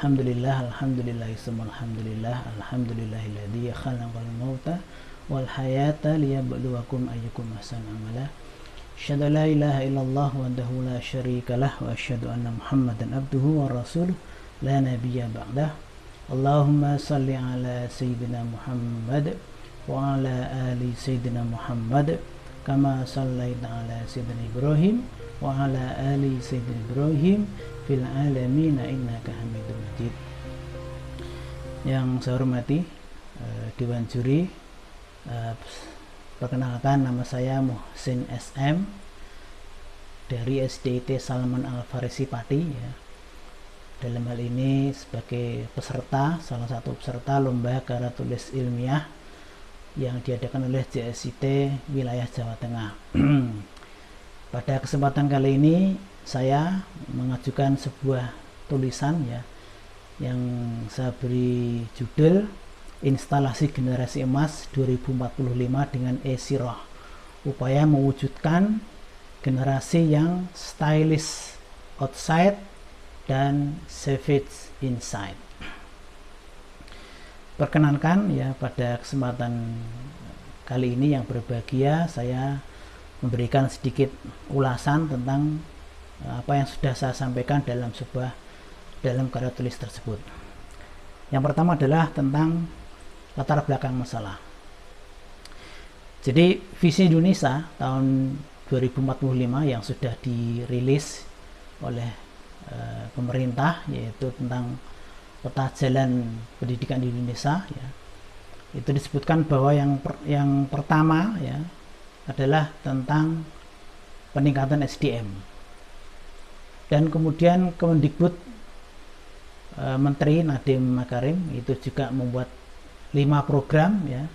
alhamdulillah, alhamdulillah, alhamdulillahilladzi khalaqal mauta wal hayata liyabluwakum ayyukum ahsanu amala. Asyhadu an la ilaha illallah wahdahu la syarikalah wa asyhadu anna Muhammadan abduhu wa rasuluh la nabiyya ba'dah. Allahumma salli ala sayyidina Muhammad wa ala ali sayyidina Muhammad kama sallaita ala sayyidina Ibrahim wa ala ali sayyidina Ibrahim fil alamin innaka Hamidum Majid. Yang saya hormati Dewan Juri, perkenalkan nama saya Muhsin SM dari SDIT Salman Al Farisi Pati ya. Dalam hal ini sebagai peserta, salah satu peserta lomba karya tulis ilmiah yang diadakan oleh JSIT wilayah Jawa Tengah. Pada kesempatan kali ini saya mengajukan sebuah tulisan ya yang saya beri judul Instalasi Generasi Emas 2045 dengan E-Sirah, upaya mewujudkan generasi yang stylish outside dan savage inside. Perkenankan ya, pada kesempatan kali ini yang berbahagia saya memberikan sedikit ulasan tentang apa yang sudah saya sampaikan dalam karya tulis tersebut. Yang pertama adalah tentang latar belakang masalah. Jadi visi Indonesia tahun 2045 yang sudah dirilis oleh pemerintah, yaitu tentang peta jalan pendidikan di Indonesia ya, itu disebutkan bahwa yang pertama ya adalah tentang peningkatan SDM. Dan kemudian Kemendikbud Menteri Nadiem Makarim itu juga membuat 5 program ya,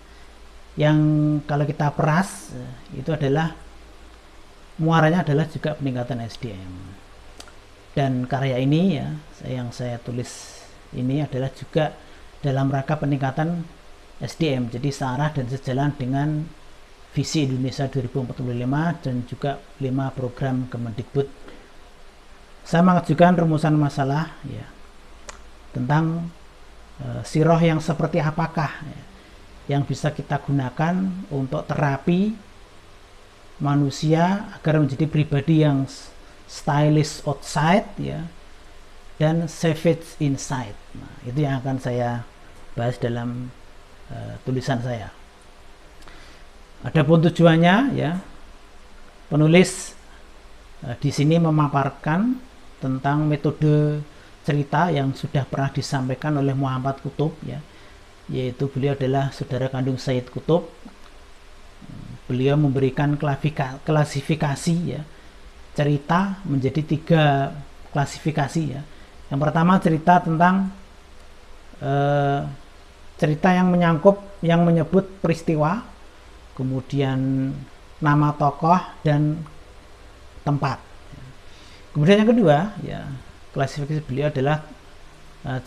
yang kalau kita peras itu adalah muaranya adalah juga peningkatan SDM. Dan karya ini ya yang saya tulis ini adalah juga dalam rangka peningkatan SDM, jadi searah dan sejalan dengan visi Indonesia 2045 dan juga 5 program Kemendikbud. Saya mengajukan rumusan masalah ya tentang sirah yang seperti apakah ya, yang bisa kita gunakan untuk terapi manusia agar menjadi pribadi yang stylish outside ya dan savage inside. Nah, itu yang akan saya bahas dalam tulisan saya. Adapun tujuannya ya, penulis di sini memaparkan tentang metode cerita yang sudah pernah disampaikan oleh Muhammad Qutb ya, yaitu beliau adalah saudara kandung Sayyid Qutb. Beliau memberikan klasifikasi ya cerita menjadi 3 klasifikasi ya. Yang pertama cerita tentang cerita yang menyebut peristiwa, kemudian nama tokoh dan tempat. Kemudian yang kedua ya, klasifikasi beliau adalah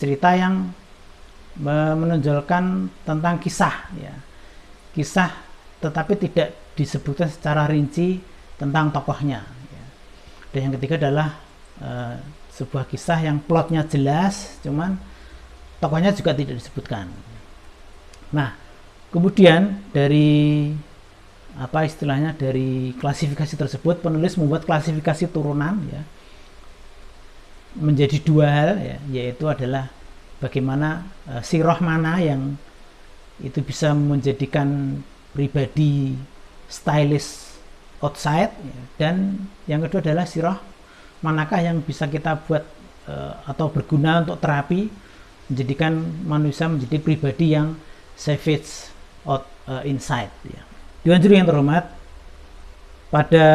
cerita yang menonjolkan tentang kisah ya, kisah tetapi tidak disebutkan secara rinci tentang tokohnya ya. Dan yang ketiga adalah sebuah kisah yang plotnya jelas cuman tokohnya juga tidak disebutkan. Nah, kemudian dari dari klasifikasi tersebut penulis membuat klasifikasi turunan ya menjadi 2 hal ya, yaitu adalah bagaimana sirah mana yang itu bisa menjadikan pribadi stylish outside ya, dan yang kedua adalah sirah manakah yang bisa kita buat atau berguna untuk terapi menjadikan manusia menjadi pribadi yang savage inside ya. Dewan Juri yang terhormat, pada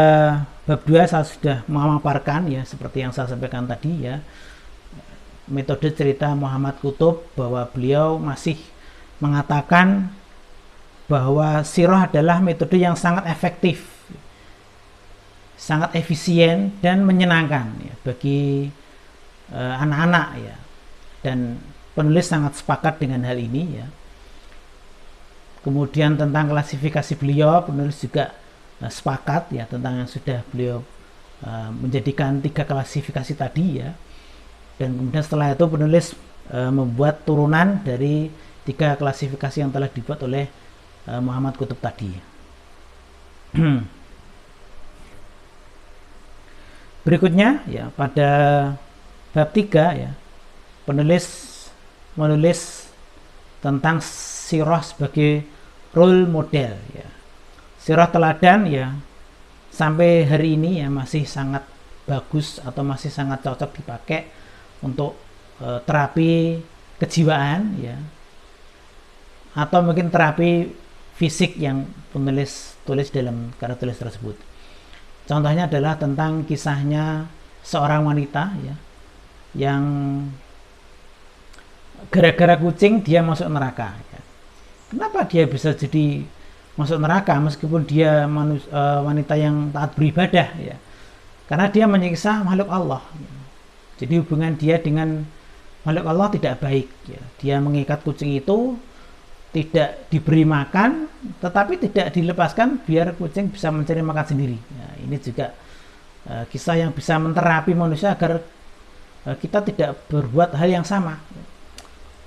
bab 2 saya sudah memaparkan ya seperti yang saya sampaikan tadi ya, metode cerita Muhammad Qutb, bahwa beliau masih mengatakan bahwa sirah adalah metode yang sangat efektif, sangat efisien dan menyenangkan ya, bagi anak-anak ya, dan penulis sangat sepakat dengan hal ini ya. Kemudian tentang klasifikasi beliau, penulis juga sepakat ya tentang yang sudah beliau menjadikan 3 klasifikasi tadi ya. Dan kemudian setelah itu penulis membuat turunan dari 3 klasifikasi yang telah dibuat oleh Muhammad Qutb tadi. Berikutnya ya, pada bab 3 ya, penulis menulis tentang sirah sebagai role model ya. Sirah teladan ya, sampai hari ini ya masih sangat bagus atau masih sangat cocok dipakai untuk terapi kejiwaan ya, atau mungkin terapi fisik yang penulis tulis dalam karya tulis tersebut. Contohnya adalah tentang kisahnya seorang wanita ya, yang gara-gara kucing dia masuk neraka ya. Kenapa dia bisa jadi masuk neraka meskipun dia wanita yang taat beribadah ya? Karena dia menyiksa makhluk Allah ya. Jadi hubungan dia dengan makhluk Allah tidak baik ya. Dia mengikat kucing itu, tidak diberi makan, tetapi tidak dilepaskan biar kucing bisa mencari makan sendiri ya. Ini juga kisah yang bisa menterapi manusia agar kita tidak berbuat hal yang sama ya.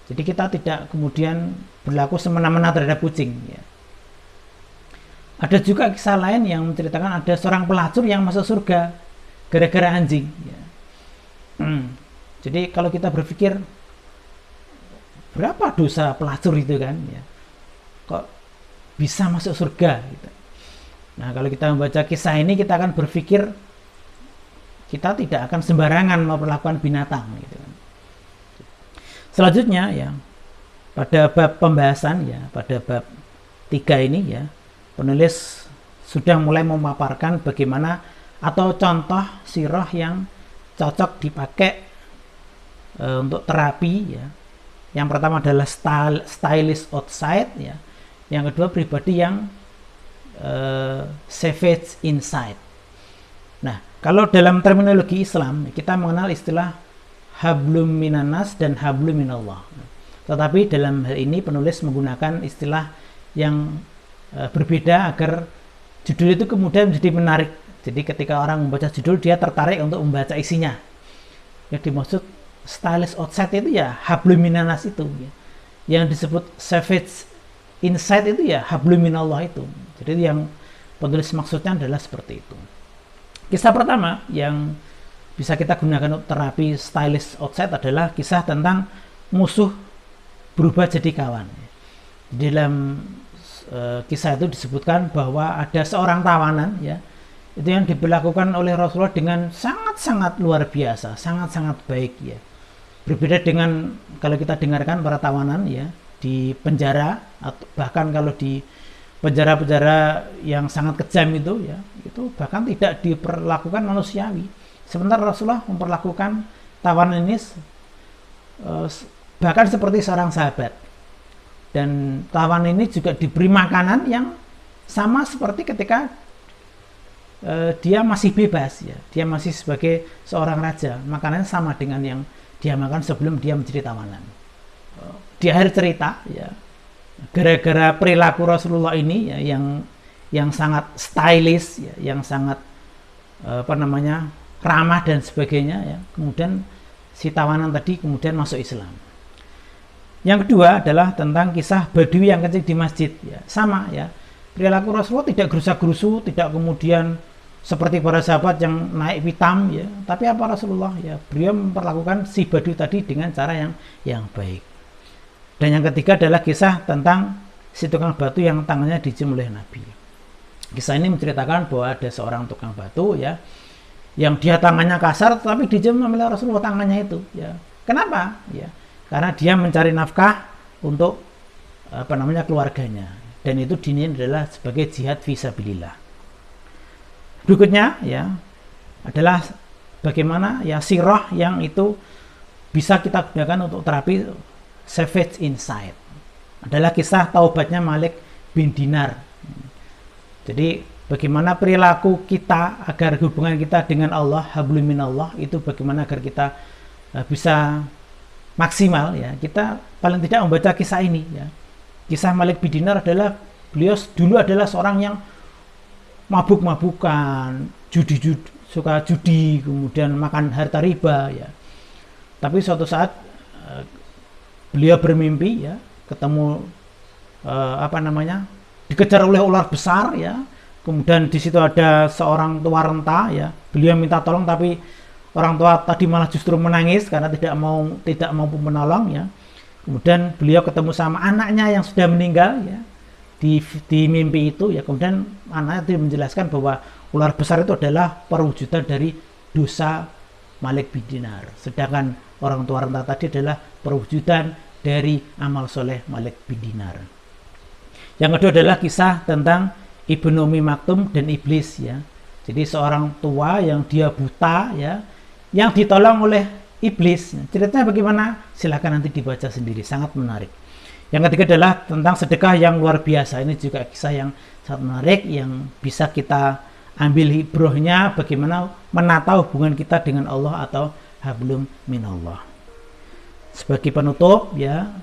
Jadi kita tidak kemudian berlaku semena-mena terhadap kucing ya. Ada juga kisah lain yang menceritakan ada seorang pelacur yang masuk surga gara-gara anjing ya. Jadi kalau kita berpikir berapa dosa pelacur itu kan ya, kok bisa masuk surga gitu. Nah, kalau kita membaca kisah ini kita akan berpikir kita tidak akan sembarangan memperlakukan binatang gitu kan. Selanjutnya ya, pada bab pembahasan ya, pada bab 3 ini ya, penulis sudah mulai memaparkan bagaimana atau contoh sirah yang cocok dipakai untuk terapi ya. Yang pertama adalah stylish outside ya. Yang kedua pribadi yang savage inside. Nah, kalau dalam terminologi Islam kita mengenal istilah hablum minanas dan hablum minallah. Tetapi dalam hal ini penulis menggunakan istilah yang berbeda agar judul itu kemudian menjadi menarik. Jadi ketika orang membaca judul dia tertarik untuk membaca isinya. Yang dimaksud stylish outside itu ya hablum minanas itu ya. Yang disebut savage inside itu ya hablum minallah itu. Jadi yang penulis maksudnya adalah seperti itu. Kisah pertama yang bisa kita gunakan untuk terapi stylish outside adalah kisah tentang musuh berubah jadi kawan. Di dalam kisah itu disebutkan bahwa ada seorang tawanan ya, itu yang diperlakukan oleh Rasulullah dengan sangat-sangat luar biasa, sangat-sangat baik ya. Berbeda dengan kalau kita dengarkan para tawanan ya di penjara, atau bahkan kalau di penjara-penjara yang sangat kejam itu ya, itu bahkan tidak diperlakukan manusiawi. Sementara Rasulullah memperlakukan tawanan ini bahkan seperti seorang sahabat. Dan tawanan ini juga diberi makanan yang sama seperti ketika dia masih bebas ya. Dia masih sebagai seorang raja. Makanannya sama dengan yang dia makan sebelum dia menjadi tawanan. Di akhir cerita ya, gara-gara perilaku Rasulullah ini ya, yang sangat stylish ya, yang sangat ramah dan sebagainya ya, kemudian si tawanan tadi kemudian masuk Islam. Yang kedua adalah tentang kisah Badui yang kencing di masjid ya. Sama ya, perilaku Rasulullah tidak gerusa-gerusu, tidak kemudian seperti para sahabat yang naik pitam ya, tapi apa Rasulullah ya, beliau memperlakukan si Badui tadi dengan cara yang baik. Dan yang ketiga adalah kisah tentang si tukang batu yang tangannya dicium oleh Nabi. Kisah ini menceritakan bahwa ada seorang tukang batu ya, yang dia tangannya kasar tetapi dicium oleh Rasulullah tangannya itu ya. Kenapa ya? Karena dia mencari nafkah untuk keluarganya, dan itu dinilai adalah sebagai jihad fisabilillah. Berikutnya ya adalah bagaimana ya sirah yang itu bisa kita gunakan untuk terapi savage inside. Adalah kisah taubatnya Malik bin Dinar. Jadi bagaimana perilaku kita agar hubungan kita dengan Allah, hablum minallah, itu bagaimana agar kita bisa maksimal ya. Kita paling tidak membaca kisah ini ya. Kisah Malik bin Dinar adalah beliau dulu adalah seorang yang mabuk-mabukan, suka judi, kemudian makan harta riba ya. Tapi suatu saat beliau bermimpi ya ketemu dikejar oleh ular besar ya. Kemudian di situ ada seorang tua renta ya. Beliau minta tolong tapi orang tua tadi malah justru menangis karena tidak mampu menolong ya. Kemudian beliau ketemu sama anaknya yang sudah meninggal ya di mimpi itu ya. Kemudian anaknya itu menjelaskan bahwa ular besar itu adalah perwujudan dari dosa Malik bin Dinar, sedangkan orang tua renta tadi adalah perwujudan dari amal soleh Malik bin Dinar. Yang kedua adalah kisah tentang Ibnu Ummi Maktum dan iblis ya. Jadi seorang tua yang dia buta ya, yang ditolong oleh iblis. Ceritanya bagaimana? Silakan nanti dibaca sendiri, sangat menarik. Yang ketiga adalah tentang sedekah yang luar biasa. Ini juga kisah yang sangat menarik yang bisa kita ambil hibrohnya bagaimana menata hubungan kita dengan Allah atau hablum minallah. Sebagai penutup ya,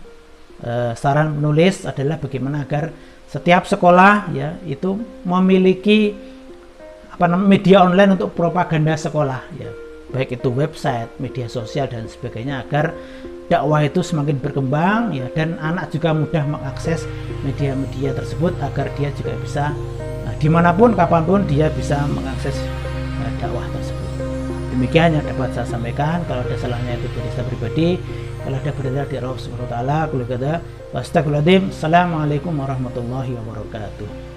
saran penulis adalah bagaimana agar setiap sekolah ya itu memiliki media online untuk propaganda sekolah ya, baik itu website, media sosial dan sebagainya, agar dakwah itu semakin berkembang ya, dan anak juga mudah mengakses media-media tersebut agar dia juga bisa dimanapun kapanpun dia bisa mengakses dakwah tersebut. Demikian yang dapat saya sampaikan. Kalau ada salahnya itu dari saya pribadi, kalau ada benar dari Allah Subhanahu wa taala. Assalamualaikum warahmatullahi wabarakatuh.